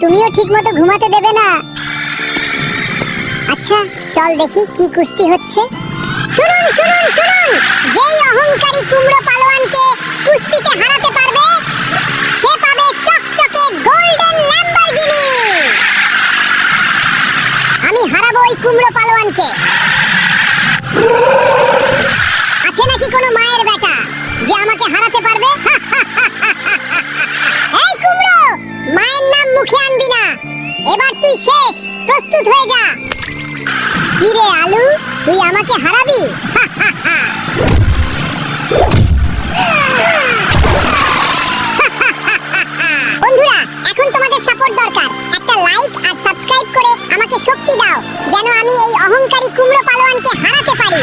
তুমিও ঠিকমতো ঘুমাতে দেবে না। আচ্ছা চল দেখি কি কুস্তি হচ্ছে। শুনুন শুনুন শুনুন, যেই অহংকারী কুমড়ো পালোয়ানকে কুস্তিতে হারাতে পারবে সে পাবে চকচকে গোল্ডেন ল্যাম্বরগিনি। আমি হারাবো ওই কুমড়ো পালোয়ানকে। আছে নাকি কোনো মায়ের বেটা যে আমাকে হারাতে পারবে? এই কুমড়ো, মায়ের নাম মুখে আনবি না, এবার তুই শেষ, প্রস্তুত হয়ে যা। কি রে আলু, তুই আমাকে হারাবি? বন্ধুরা, এখন তোমাদের সাপোর্ট দরকার। একটা লাইক আর সাবস্ক্রাইব করে আমাকে শক্তি দাও যেন আমি এই অহংকারী কুমড়ো পালোয়ানকে হারাতে পারি।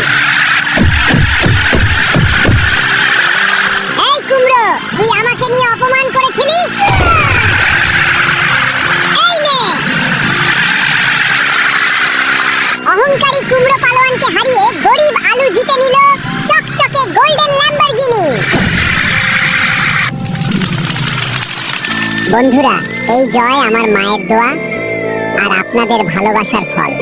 এই কুমড়ো, তুই আমাকে নিয়ে অপমান করেছিলি, এই নে। অহংকারী কুমড়ো পালোয়ানকে হারিয়ে গরিব আলু জিতে নিল চকচকে গোল্ডেন ল্যাম্বরগিনি। বন্ধুরা, এই জয় আমার মায়ের দোয়া আর আপনাদের ভালোবাসার ফল।